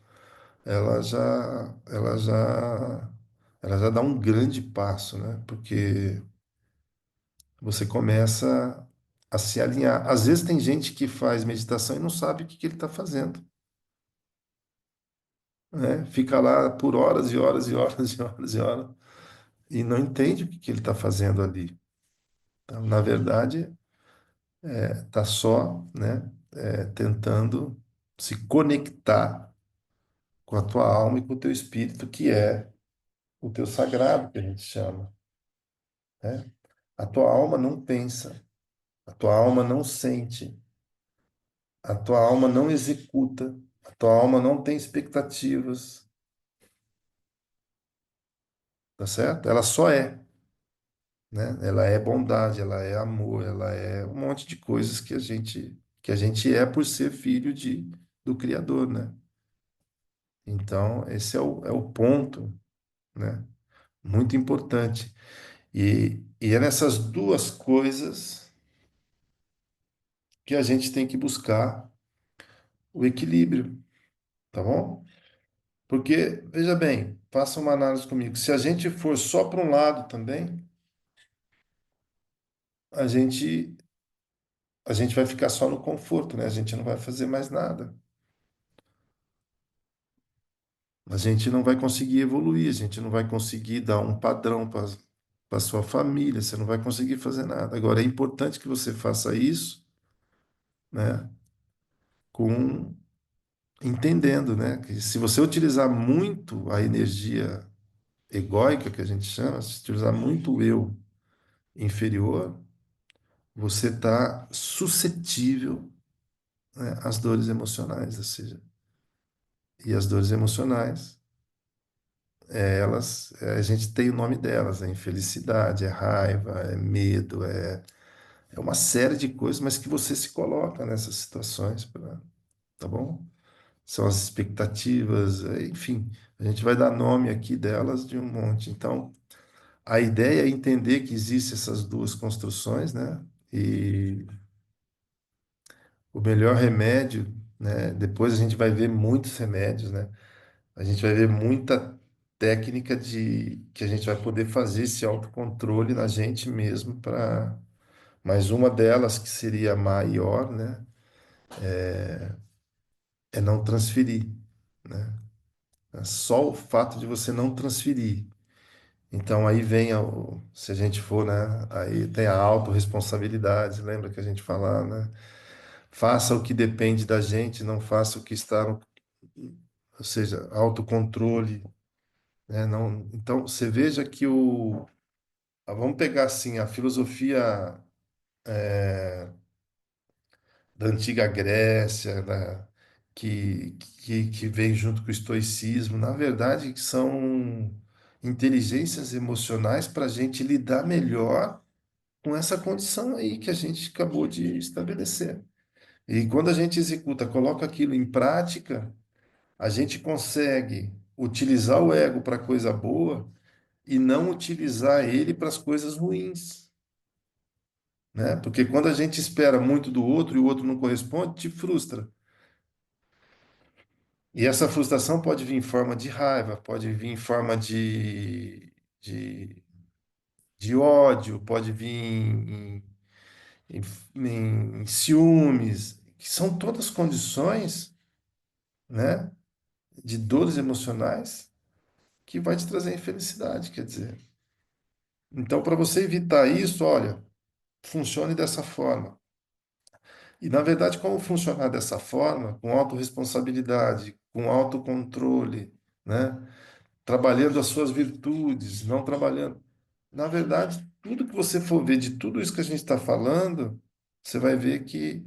ela já dá um grande passo, né? Porque você começa a se alinhar. Às vezes tem gente que faz meditação e não sabe o que que ele está fazendo, né? Fica lá por horas e horas e horas e horas e horas e não entende o que que ele está fazendo ali. Então, na verdade, está só, né, tentando se conectar com a tua alma e com o teu espírito, que é o teu sagrado, que a gente chama, né? A tua alma não pensa, a tua alma não sente, a tua alma não executa, a tua alma não tem expectativas, tá certo? Ela só é, né? Ela é bondade, ela é amor, ela é um monte de coisas que a gente é por ser filho do Criador, né? Então, esse é o ponto, né? Muito importante. E é nessas duas coisas que a gente tem que buscar o equilíbrio, tá bom? Porque, veja bem, faça uma análise comigo. Se a gente for só para um lado também, a gente, a gente vai ficar só no conforto, né? A gente não vai fazer mais nada. A gente não vai conseguir evoluir, a gente não vai conseguir dar um padrão para com a sua família, você não vai conseguir fazer nada. Agora, é importante que você faça isso, né, com entendendo, né, que se você utilizar muito a energia egóica, que a gente chama, se utilizar muito o eu inferior, você está suscetível, né, às dores emocionais, ou seja, e as dores emocionais, a gente tem o nome delas, é infelicidade, é raiva, é medo, é uma série de coisas, mas que você se coloca nessas situações, tá bom? São as expectativas, enfim, a gente vai dar nome aqui delas de um monte. Então, a ideia é entender que existem essas duas construções, né? E o melhor remédio, né? Depois a gente vai ver muitos remédios, né? A gente vai ver muita técnica de que a gente vai poder fazer esse autocontrole na gente mesmo para, mas uma delas que seria a maior, né? É não transferir, né? É só o fato de você não transferir. Então aí vem, se a gente for, né? Aí tem a autorresponsabilidade, lembra que a gente fala, né? Faça o que depende da gente, não faça o que está no, ou seja, autocontrole, né? Não, então você veja que vamos pegar assim a filosofia da antiga Grécia, que vem junto com o estoicismo, na verdade são inteligências emocionais para a gente lidar melhor com essa condição aí que a gente acabou de estabelecer. E quando a gente executa, coloca aquilo em prática, a gente consegue utilizar o ego para coisa boa e não utilizar ele para as coisas ruins, né? Porque quando a gente espera muito do outro e o outro não corresponde, te frustra. E essa frustração pode vir em forma de raiva, pode vir em forma de, de ódio, pode vir em, em ciúmes, que são todas condições, né, de dores emocionais que vai te trazer infelicidade, quer dizer. Então, para você evitar isso, olha, funcione dessa forma. E, na verdade, como funcionar dessa forma, com autorresponsabilidade, com autocontrole, né? Trabalhando as suas virtudes, não trabalhando. Na verdade, tudo que você for ver de tudo isso que a gente está falando, você vai ver que,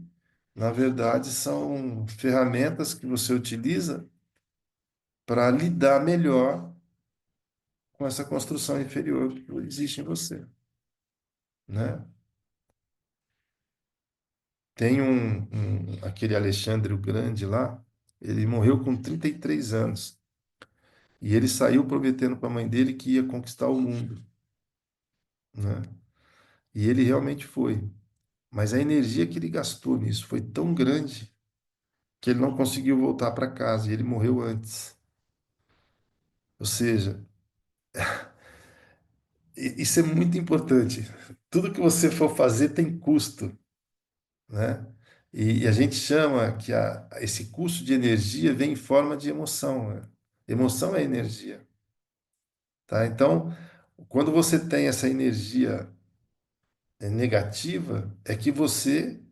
na verdade, são ferramentas que você utiliza para lidar melhor com essa construção inferior que existe em você, né? Tem aquele Alexandre o Grande lá, ele morreu com 33 anos e ele saiu prometendo para a mãe dele que ia conquistar o mundo, né? E ele realmente foi. Mas a energia que ele gastou nisso foi tão grande que ele não conseguiu voltar para casa e ele morreu antes. Ou seja, isso é muito importante. Tudo que você for fazer tem custo, né? E a gente chama que esse custo de energia vem em forma de emoção, né? Emoção é energia, tá? Então, quando você tem essa energia negativa, é que você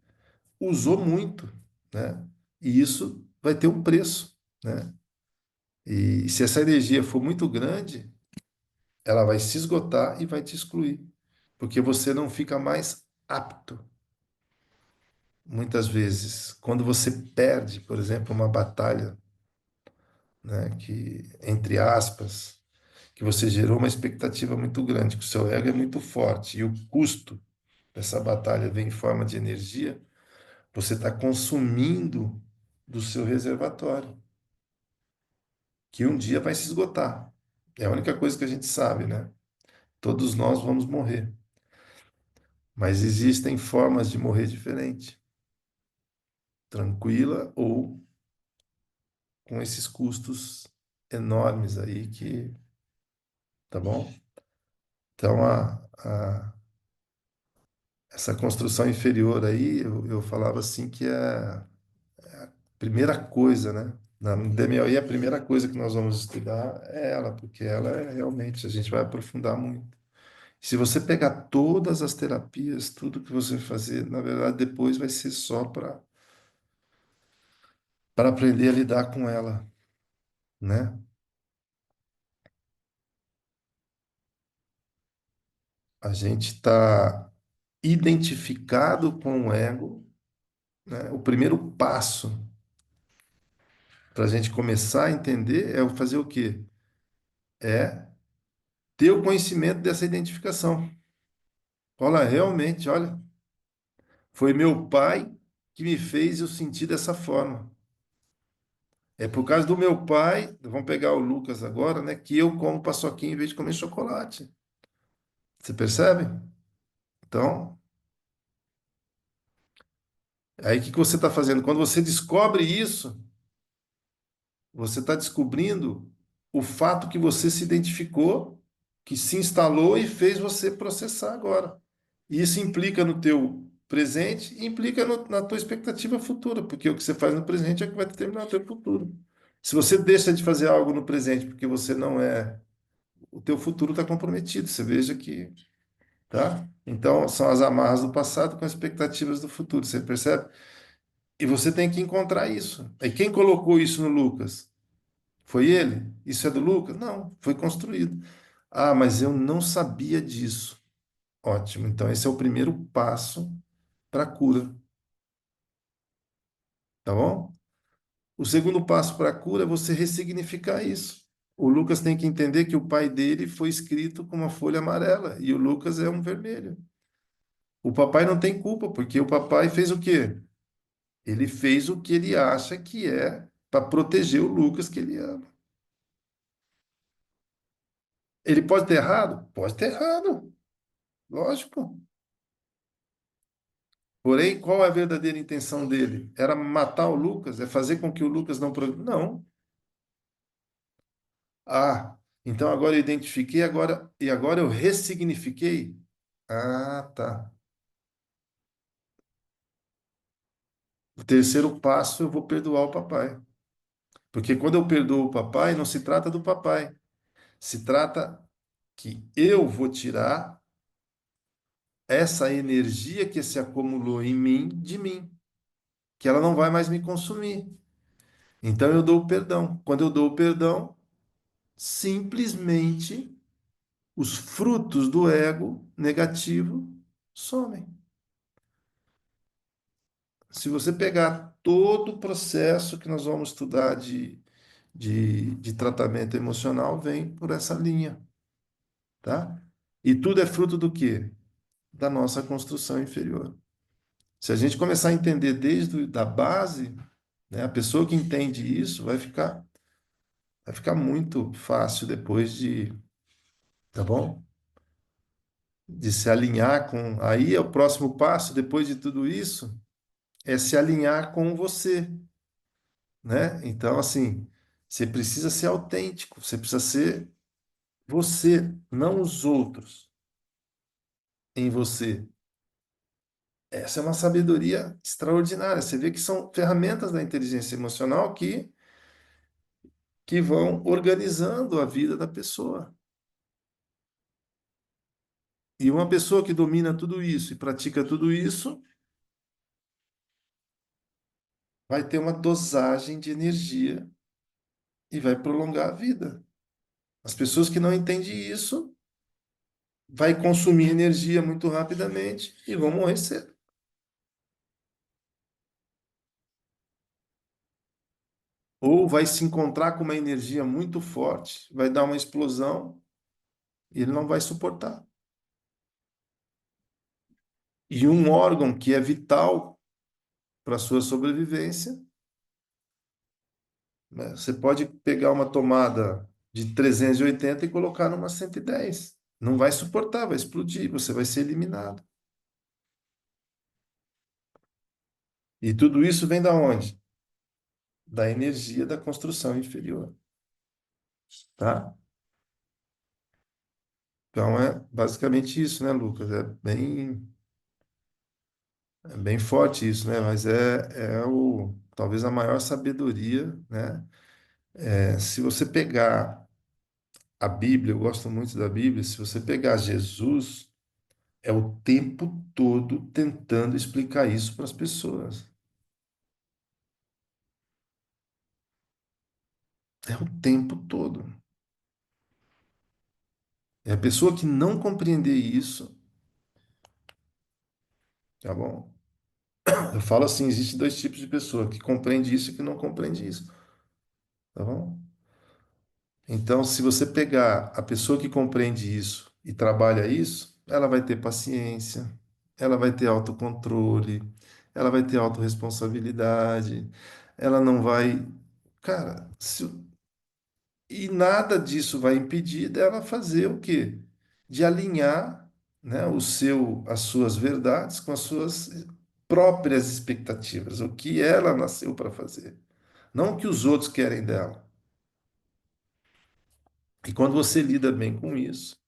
usou muito, né? E isso vai ter um preço, né? E se essa energia for muito grande, ela vai se esgotar e vai te excluir, porque você não fica mais apto. Muitas vezes, quando você perde, por exemplo, uma batalha, né, que, entre aspas, que você gerou uma expectativa muito grande, que o seu ego é muito forte e o custo dessa batalha vem em forma de energia, você está consumindo do seu reservatório, que um dia vai se esgotar. É a única coisa que a gente sabe, né? Todos nós vamos morrer. Mas existem formas de morrer diferente, tranquila ou com esses custos enormes aí que, tá bom? Então essa construção inferior aí, eu falava assim que é a primeira coisa, né? Na DMLI, a primeira coisa que nós vamos estudar é ela, porque ela é realmente, a gente vai aprofundar muito. Se você pegar todas as terapias, tudo que você fazer, na verdade, depois vai ser só para aprender a lidar com ela, né? A gente está identificado com o ego, né? O primeiro passo para a gente começar a entender é fazer o quê? É ter o conhecimento dessa identificação. Olha, realmente, olha, foi meu pai que me fez eu sentir dessa forma. É por causa do meu pai, vamos pegar o Lucas agora, né? Que eu como paçoquinha em vez de comer chocolate. Você percebe? Então, aí o que que você está fazendo? Quando você descobre isso, você está descobrindo o fato que você se identificou, que se instalou e fez você processar agora. E isso implica no teu presente e implica na tua expectativa futura, porque o que você faz no presente é o que vai determinar o teu futuro. Se você deixa de fazer algo no presente porque você não é, o teu futuro está comprometido. Você veja que, tá? Então, são as amarras do passado com as expectativas do futuro. Você percebe? E você tem que encontrar isso. E quem colocou isso no Lucas? Foi ele? Isso é do Lucas? Não, foi construído. Ah, mas eu não sabia disso. Ótimo. Então, esse é o primeiro passo para a cura, tá bom? O segundo passo para a cura é você ressignificar isso. O Lucas tem que entender que o pai dele foi escrito com uma folha amarela e o Lucas é um vermelho. O papai não tem culpa, porque o papai fez o quê? Ele fez o que ele acha que é para proteger o Lucas que ele ama. Ele pode ter errado? Pode ter errado, lógico. Porém, qual é a verdadeira intenção dele? Era matar o Lucas? É fazer com que o Lucas não... Não. Ah, então agora eu identifiquei, agora eu ressignifiquei? Ah, tá. O terceiro passo, eu vou perdoar o papai. Porque quando eu perdoo o papai, não se trata do papai. Se trata que eu vou tirar essa energia que se acumulou em mim, de mim, que ela não vai mais me consumir. Então eu dou o perdão. Quando eu dou o perdão, simplesmente os frutos do ego negativo somem. Se você pegar todo o processo que nós vamos estudar de tratamento emocional, vem por essa linha, tá? E tudo é fruto do quê? Da nossa construção inferior. Se a gente começar a entender desde da base, né, a pessoa que entende isso vai ficar muito fácil depois tá bom? De se alinhar com. Aí é o próximo passo, depois de tudo isso, é se alinhar com você, né? Então, assim, você precisa ser autêntico, você precisa ser você, não os outros em você. Essa é uma sabedoria extraordinária. Você vê que são ferramentas da inteligência emocional que vão organizando a vida da pessoa. E uma pessoa que domina tudo isso e pratica tudo isso, vai ter uma dosagem de energia e vai prolongar a vida. As pessoas que não entendem isso, vai consumir energia muito rapidamente e vão morrer cedo. Ou vai se encontrar com uma energia muito forte, vai dar uma explosão e ele não vai suportar. E um órgão que é vital para a sua sobrevivência, né? Você pode pegar uma tomada de 380 e colocar numa 110. Não vai suportar, vai explodir, você vai ser eliminado. E tudo isso vem da onde? Da energia da construção inferior, tá? Então é basicamente isso, né, Lucas? É bem forte isso, né? Mas talvez a maior sabedoria, né? Se você pegar a Bíblia, eu gosto muito da Bíblia. Se você pegar Jesus, é o tempo todo tentando explicar isso para as pessoas. É o tempo todo. É a pessoa que não compreender isso, tá bom? Eu falo assim, existe dois tipos de pessoa, que compreende isso e que não compreende isso, tá bom? Então, se você pegar a pessoa que compreende isso e trabalha isso, ela vai ter paciência, ela vai ter autocontrole, ela vai ter autorresponsabilidade, ela não vai. Cara, e nada disso vai impedir dela fazer o quê? De alinhar, né, as suas verdades com as suas próprias expectativas, o que ela nasceu para fazer, não o que os outros querem dela. E quando você lida bem com isso,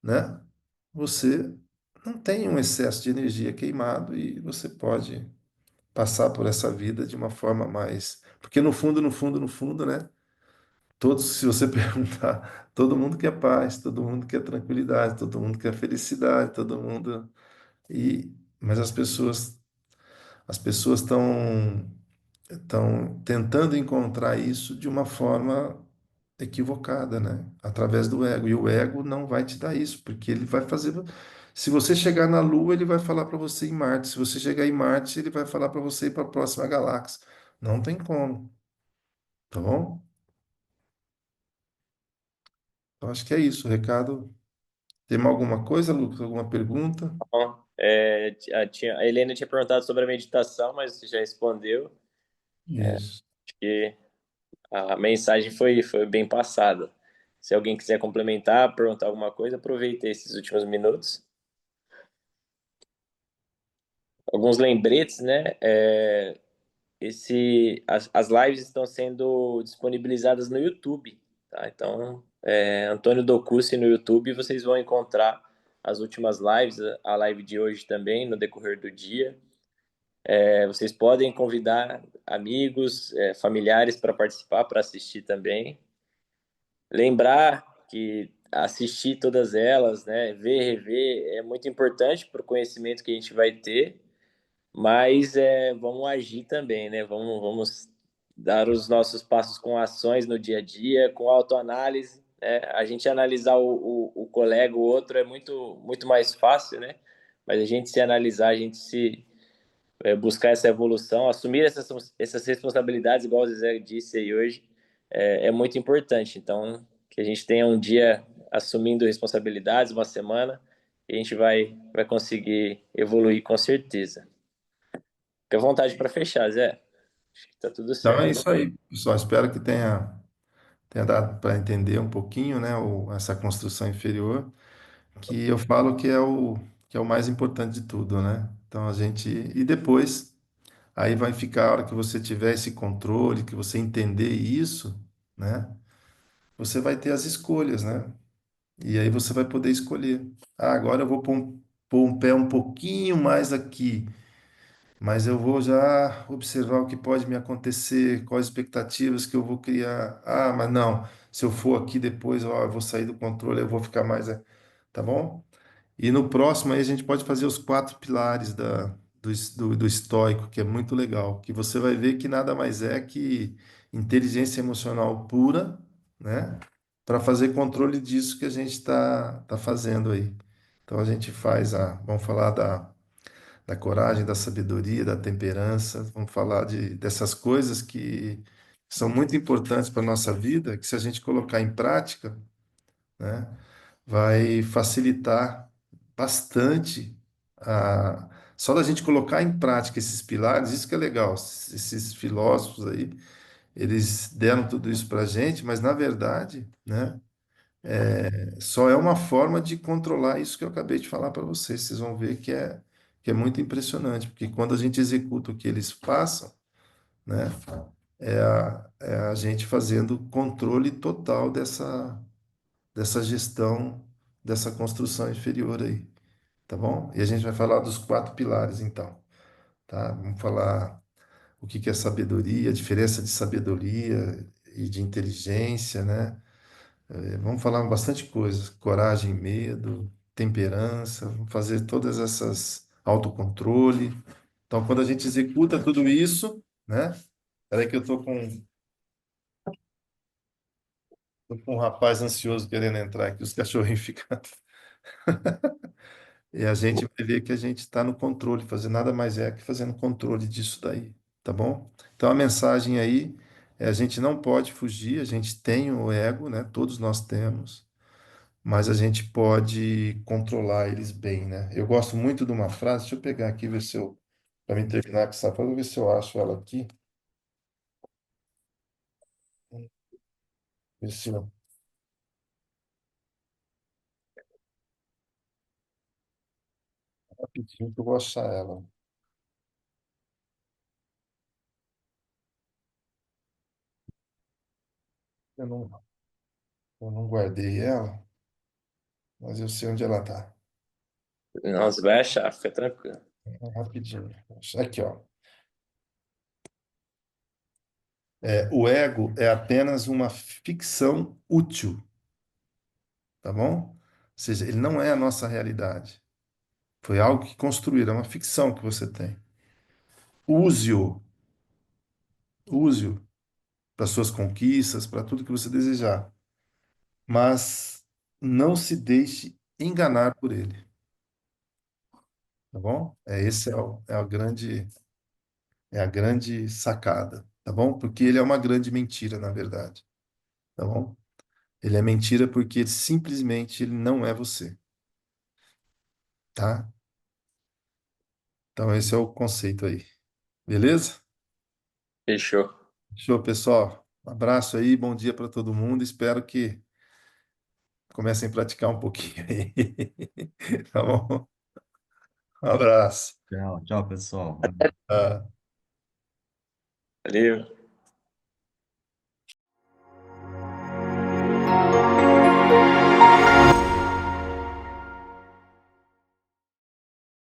né? Você não tem um excesso de energia queimado e você pode passar por essa vida de uma forma mais. Porque no fundo, no fundo, no fundo, né? Todos, se você perguntar, todo mundo quer paz, todo mundo quer tranquilidade, todo mundo quer felicidade, todo mundo. E mas as pessoas estão tentando encontrar isso de uma forma equivocada, né? Através do ego. E o ego não vai te dar isso, porque ele vai fazer. Se você chegar na Lua, ele vai falar para você em Marte. Se você chegar em Marte, ele vai falar para você ir para a próxima galáxia. Não tem como, tá bom? Então, acho que é isso. O recado. Tem mais alguma coisa, Lucas? Alguma pergunta? Bom, a Helena tinha perguntado sobre a meditação, mas você já respondeu. Isso. Acho que a mensagem foi bem passada. Se alguém quiser complementar, perguntar alguma coisa, aproveite esses últimos minutos. Alguns lembretes, né? As lives estão sendo disponibilizadas no YouTube, tá? Então, Antônio Docucci no YouTube, vocês vão encontrar as últimas lives, a live de hoje também, no decorrer do dia. Vocês podem convidar amigos, familiares para participar, para assistir também. Lembrar que assistir todas elas, né, ver, rever, é muito importante para o conhecimento que a gente vai ter, mas vamos agir também, né? Vamos dar os nossos passos com ações no dia a dia, com autoanálise, né? A gente analisar o colega, o outro é muito mais fácil, né? Mas a gente se analisar, a gente se buscar essa evolução, assumir essas responsabilidades, igual o Zé disse aí hoje, é muito importante. Então, que a gente tenha um dia assumindo responsabilidades, uma semana, e a gente vai conseguir evoluir com certeza. Fica à vontade para fechar, Zé. Acho que tá tudo Então é certo. isso aí, pessoal. Espero que tenha dado para entender um pouquinho, né, essa construção inferior, que eu falo que é o mais importante de tudo, né? Então a gente. E depois, aí vai ficar a hora que você tiver esse controle, que você entender isso, né? Você vai ter as escolhas, né? E aí você vai poder escolher. Ah, agora eu vou pôr um pé um pouquinho mais aqui. Mas eu vou já observar o que pode me acontecer, quais expectativas que eu vou criar. Ah, mas não, se eu for aqui depois, ó, eu vou sair do controle, eu vou ficar mais. Tá bom? E no próximo aí a gente pode fazer os quatro pilares do estoico, que é muito legal, que você vai ver que nada mais é que inteligência emocional pura, né? Para fazer controle disso que a gente tá fazendo aí. Então a gente vamos falar da coragem, da sabedoria, da temperança. Vamos falar dessas coisas que são muito importantes para a nossa vida, que se a gente colocar em prática, né, vai facilitar bastante só da gente colocar em prática esses pilares, isso que é legal. Esses filósofos aí, eles deram tudo isso para a gente, mas na verdade, né, só é uma forma de controlar isso que eu acabei de falar para vocês. Vocês vão ver que é muito impressionante, porque quando a gente executa o que eles passam, né, é a gente fazendo controle total dessa gestão, dessa construção inferior aí, tá bom? E a gente vai falar dos quatro pilares, então, tá? Vamos falar o que que é sabedoria, a diferença de sabedoria e de inteligência, né? Vamos falar bastante coisa, coragem, medo, temperança, vamos fazer todas essas autocontrole. Então, quando a gente executa tudo isso, né? Peraí que eu tô com um rapaz ansioso querendo entrar aqui, os cachorrinhos ficam. E a gente vai ver que a gente está no controle, fazer nada mais é que fazendo controle disso daí, tá bom? Então a mensagem aí é a gente não pode fugir, a gente tem o ego, né? Todos nós temos, mas a gente pode controlar eles bem, né? Eu gosto muito de uma frase, deixa eu pegar aqui, ver se eu, para me terminar com essa frase, ver se eu acho ela aqui. Ver se eu, rapidinho que eu vou achar ela. Eu não, eu não guardei ela, mas eu sei onde ela tá. Não, você vai achar, fica tranquilo. Rapidinho. Aqui, ó. O ego é apenas uma ficção útil, tá bom? Ou seja, ele não é a nossa realidade. Foi algo que construíram, é uma ficção que você tem. Use-o, use-o para suas conquistas, para tudo que você desejar, mas não se deixe enganar por ele, tá bom? É a grande sacada, tá bom? Porque ele é uma grande mentira, na verdade, tá bom? Ele é mentira porque ele não é você, tá? Então, esse é o conceito aí. Beleza? Fechou. Show, pessoal. Um abraço aí, bom dia para todo mundo. Espero que comecem a praticar um pouquinho aí. Tá bom? Um abraço. Tchau, tchau, pessoal. Ah. Valeu.